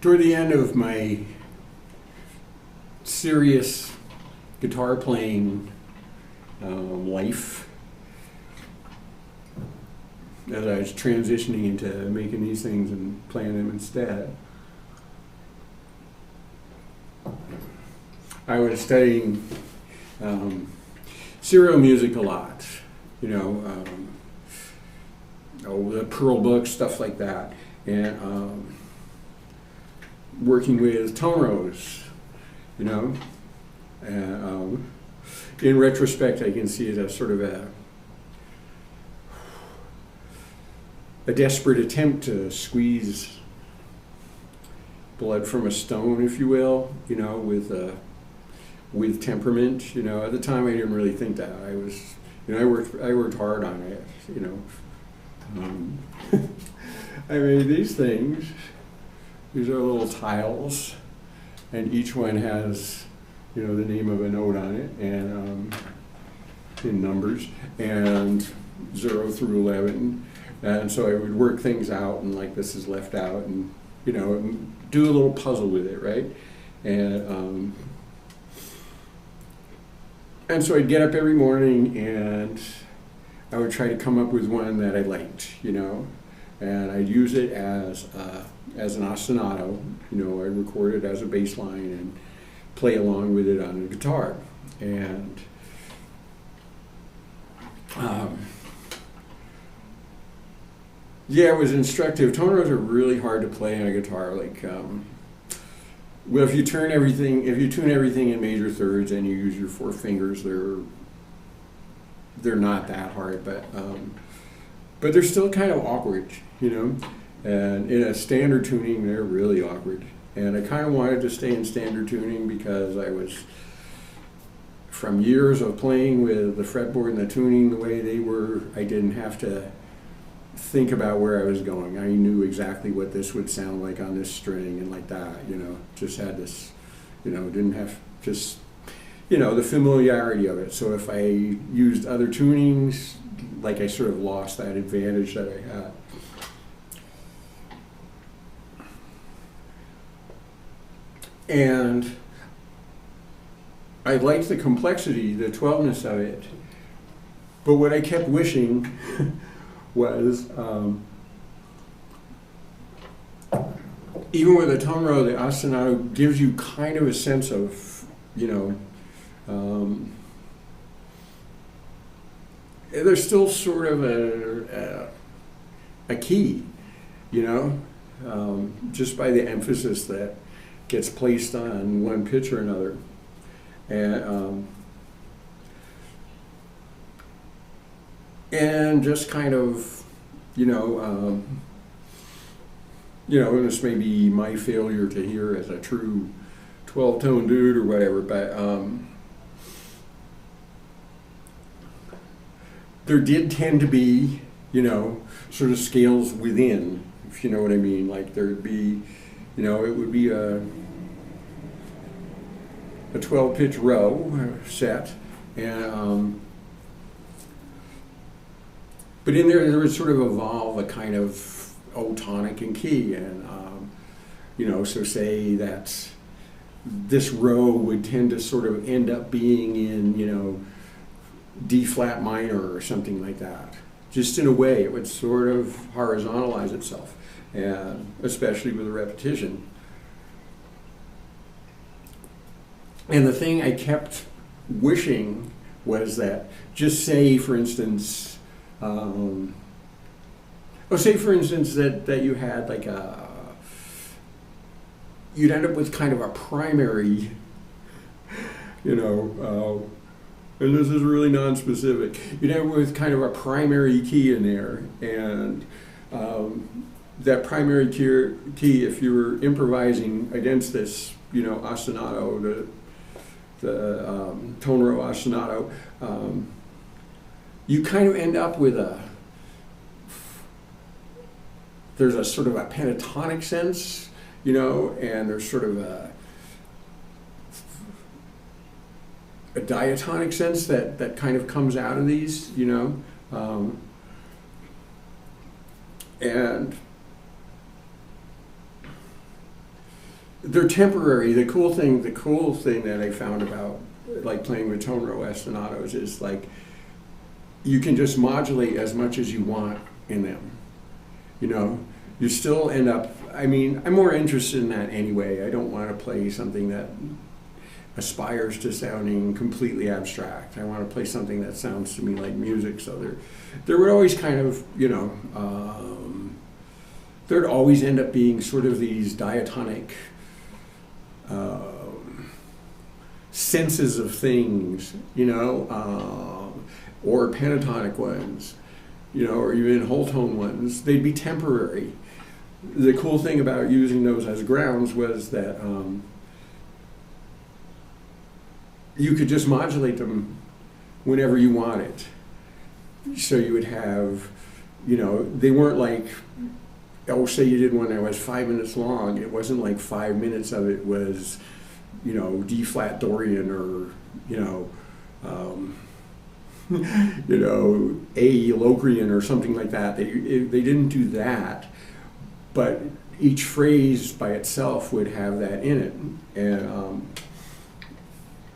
toward the end of my serious guitar playing life, as I was transitioning into making these things and playing them instead, I was studying serial music a lot, the Pearl books, stuff like that, and working with tone rows, and in retrospect, I can see it as sort of a desperate attempt to squeeze blood from a stone, if you will, with temperament. At the time, I didn't really think that. I worked hard on it. I made these things. These are little tiles, and each one has, the name of a note on it, and in numbers, and 0 through 11. And so I would work things out, and like this is left out, and do a little puzzle with it, right? And so I'd get up every morning, and I would try to come up with one that I liked, and I'd use it as an ostinato. I'd record it as a bass line and play along with it on the guitar. And yeah, it was instructive. Tone rows are really hard to play on a guitar. Well, if you tune everything in major thirds and you use your 4 fingers, they're not that hard, but they're still kind of awkward, And in a standard tuning, they're really awkward. And I kind of wanted to stay in standard tuning because from years of playing with the fretboard and the tuning the way they were, I didn't have to think about where I was going. I knew exactly what this would sound like on this string and like that, just had this, didn't have just, the familiarity of it. So if I used other tunings, I sort of lost that advantage that I had. And I liked the complexity, the 12ness of it, but what I kept wishing was, even with a tone row, the ostinato gives you kind of a sense of, there's still sort of a key, just by the emphasis that gets placed on one pitch or another. And just kind of, and this may be my failure to hear as a true 12-tone dude or whatever, but there did tend to be, sort of scales within, if you know what I mean. There'd be, it would be a 12-pitch row set, and but in there would sort of evolve a kind of tonic and key, and so say that this row would tend to sort of end up being in D flat minor or something like that. Just in a way, it would sort of horizontalize itself, and especially with a repetition. And the thing I kept wishing was that, just say, for instance, say for instance that you had you'd end up with kind of a primary, and this is really non-specific, you'd end up with kind of a primary key in there, and that primary key, if you were improvising against this, ostinato, the tone row ostinato, you kind of end up with there's a sort of a pentatonic sense, and there's sort of a diatonic sense that kind of comes out of these, and they're temporary. The cool thing that I found about like playing with tone row ostinatos is like you can just modulate as much as you want in them. You know, you still end up, I mean, I'm more interested in that anyway. I don't want to play something that aspires to sounding completely abstract. I want to play something that sounds to me like music. So there would always kind of, you know, there'd always end up being sort of these diatonic senses of things, you know, or pentatonic ones, you know, or even whole tone ones. They'd be temporary. The cool thing about using those as grounds was that you could just modulate them whenever you wanted. So you would have, you know, they weren't like, oh, say you did one that was 5 minutes long. It wasn't like 5 minutes of it was, you know, D flat Dorian or, you know, you know, A Locrian or something like that. They didn't do that, but each phrase by itself would have that in it,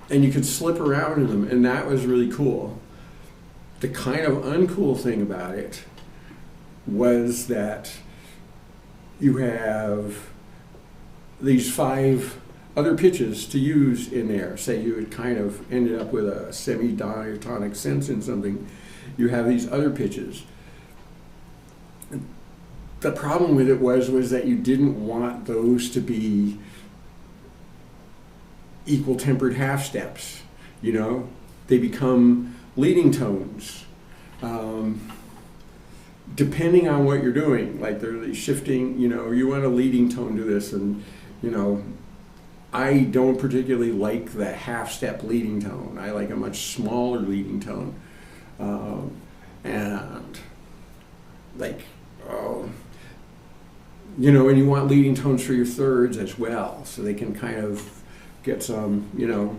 and you could slip around in them, and that was really cool. The kind of uncool thing about it was that you have these 5 other pitches to use in there. Say you had kind of ended up with a semi-diatonic sense in something, you have these other pitches. The problem with it was that you didn't want those to be equal tempered half steps, you know? They become leading tones. Depending on what you're doing, like they're shifting, you know, you want a leading tone to this, and, you know, I don't particularly like the half-step leading tone. I like a much smaller leading tone. And, like, you know, and you want leading tones for your thirds as well, so they can kind of get some, you know,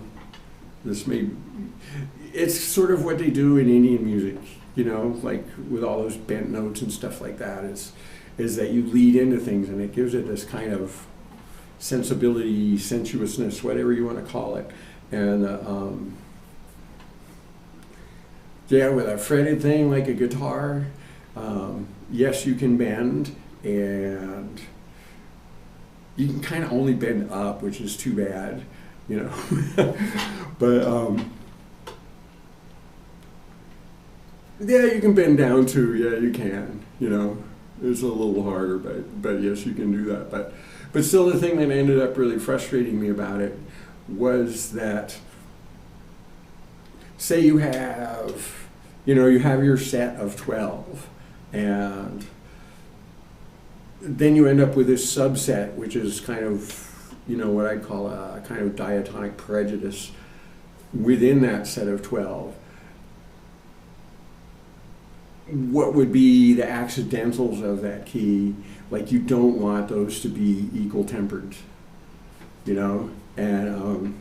it's sort of what they do in Indian music, you know, like with all those bent notes and stuff like that, is that you lead into things, and it gives it this kind of sensibility, sensuousness, whatever you want to call it. And yeah, with a fretted thing like a guitar, yes, you can bend, and you can kind of only bend up, which is too bad, you know. But yeah, you can bend down too. Yeah, you can. You know, it's a little harder, but yes, you can do that. But still, the thing that ended up really frustrating me about it was that, say you have your set of 12, and then you end up with this subset, which is kind of, you know, what I'd call a kind of diatonic prejudice within that set of 12. What would be the accidentals of that key? Like, you don't want those to be equal tempered, you know? And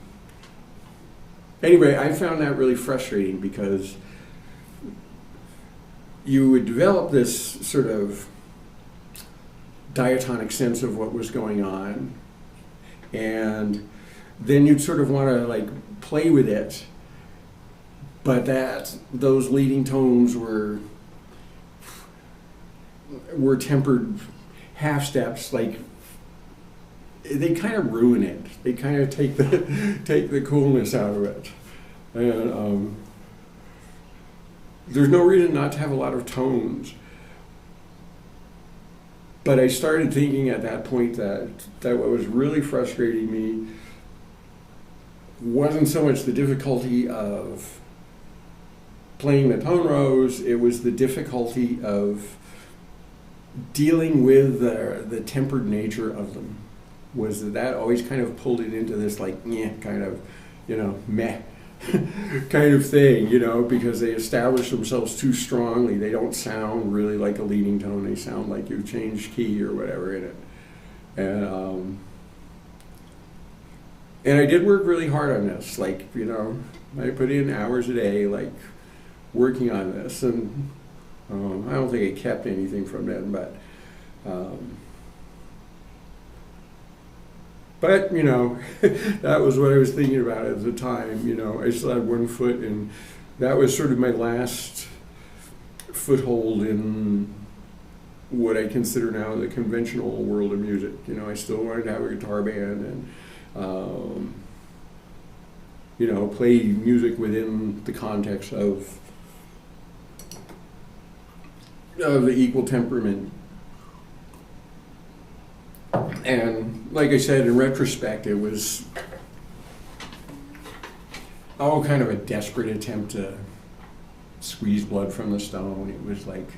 anyway, I found that really frustrating, because you would develop this sort of diatonic sense of what was going on, and then you'd sort of want to like play with it, but those leading tones were tempered half steps. Like, they kind of ruin it. They kind of take the coolness out of it. And there's no reason not to have a lot of tones. But I started thinking at that point that what was really frustrating me wasn't so much the difficulty of playing the tone rows, it was the difficulty of dealing with the tempered nature of them. Was that always kind of pulled it into this like, kind of, you know, meh kind of thing, you know, because they establish themselves too strongly. They don't sound really like a leading tone. They sound like you've changed key or whatever in it. And I did work really hard on this. Like, you know, I put in hours a day, like, working on this. And I don't think I kept anything from then, but But, you know, that was what I was thinking about at the time. You know, I still had one foot, and that was sort of my last foothold in what I consider now the conventional world of music. You know, I still wanted to have a guitar band and, you know, play music within the context of the equal temperament. And like I said, in retrospect, it was all kind of a desperate attempt to squeeze blood from the stone. It was like,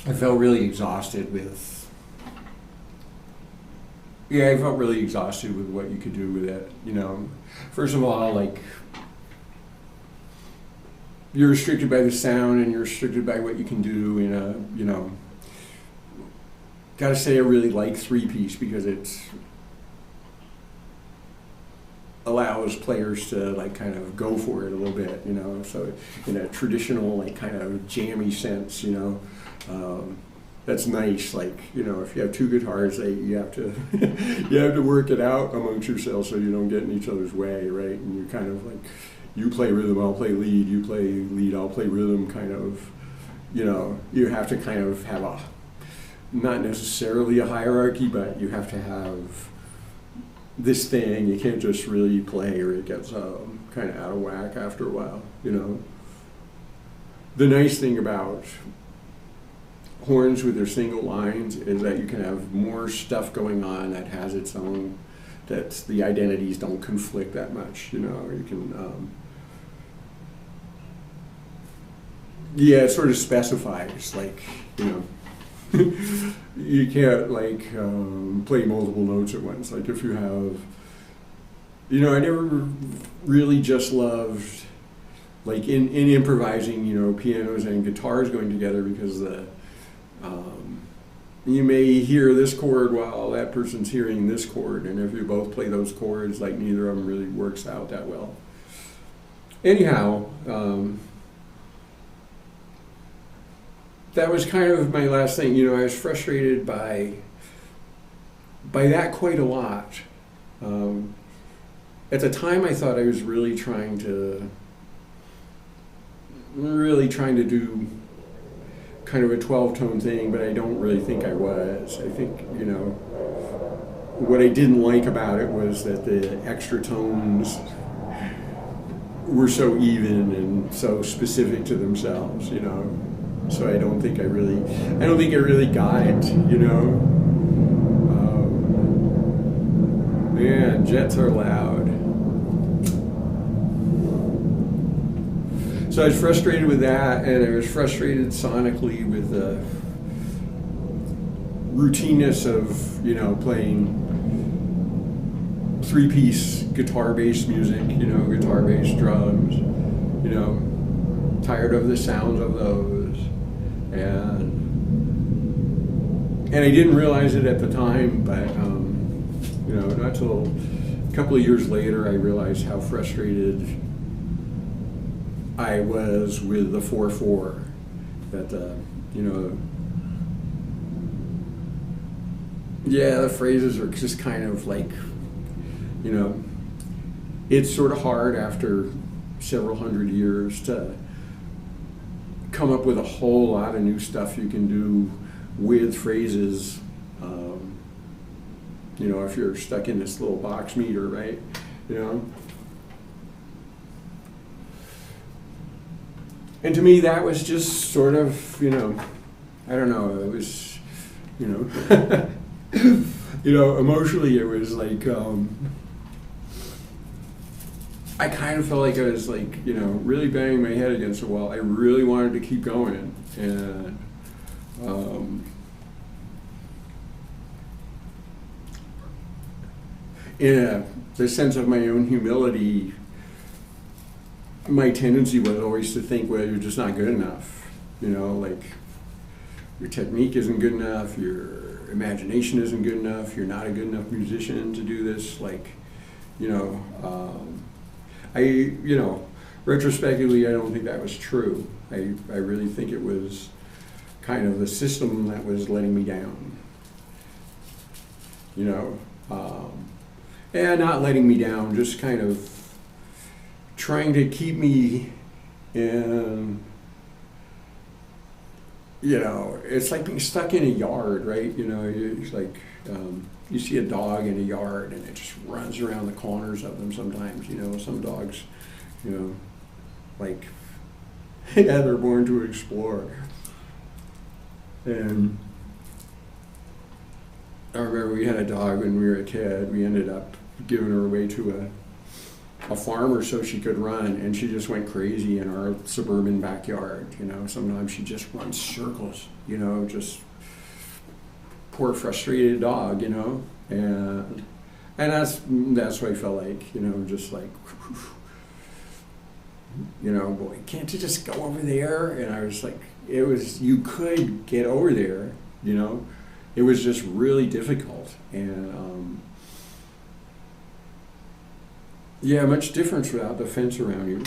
I felt really exhausted with, I felt really exhausted with what you could do with it, you know. First of all, like, you're restricted by the sound and you're restricted by what you can do in a, you know, gotta say I really like three-piece because it allows players to like kind of go for it a little bit, you know, so in a traditional like kind of jammy sense, you know, that's nice. Like, you know, if you have two guitars, you have to you have to work it out amongst yourselves so you don't get in each other's way, right? And you kind of like, you play rhythm, I'll play lead, you play lead, I'll play rhythm, kind of, you know, you have to kind of have a, not necessarily a hierarchy, but you have to have this thing. You can't just really play or it gets kind of out of whack after a while, you know. The nice thing about horns with their single lines is that you can have more stuff going on that has its own, that the identities don't conflict that much, you know. You can, yeah, it sort of specifies, like, you know, you can't like play multiple notes at once. Like if you have, you know, I never really just loved like in improvising, you know, pianos and guitars going together because the you may hear this chord while that person's hearing this chord, and if you both play those chords, like neither of them really works out that well. Anyhow, that was kind of my last thing. You know, I was frustrated by that quite a lot. At the time, I thought I was really trying to do kind of a 12-tone thing, but I don't really think I was. I think, you know, what I didn't like about it was that the extra tones were so even and so specific to themselves, you know. So I don't think I really got it, you know. Man, jets are loud. So I was frustrated with that, and I was frustrated sonically with the routineness of, you know, playing three-piece guitar-based music, you know, guitar-based drums, you know, tired of the sounds of those. And I didn't realize it at the time, but you know, not till a couple of years later I realized how frustrated I was with the 4/4. That you know, yeah, the phrases are just kind of like, you know, it's sort of hard after several hundred years to come up with a whole lot of new stuff you can do with phrases, you know, if you're stuck in this little box meter, right, you know. And to me that was just sort of, you know, I don't know, it was, you know, you know, emotionally it was like, I kind of felt like I was like, you know, really banging my head against the wall. I really wanted to keep going, and in the sense of my own humility, my tendency was always to think, well, you're just not good enough. You know, like your technique isn't good enough, your imagination isn't good enough, you're not a good enough musician to do this. Like, you know, you know, retrospectively, I don't think that was true. I really think it was kind of the system that was letting me down. You know, And not letting me down, just kind of trying to keep me in, it's like being stuck in a yard, right? It's like you see a dog in a yard and it just runs around the corners of them sometimes. Some dogs, like, yeah, they're born to explore. And I remember we had a dog when we were a kid. We ended up giving her away to a farmer so she could run, and she just went crazy in our suburban backyard. Sometimes she just runs circles, just poor frustrated dog, and that's what I felt like, just like, boy, can't you just go over there? And I was like, you could get over there, it was just really difficult. And yeah, much difference without the fence around you.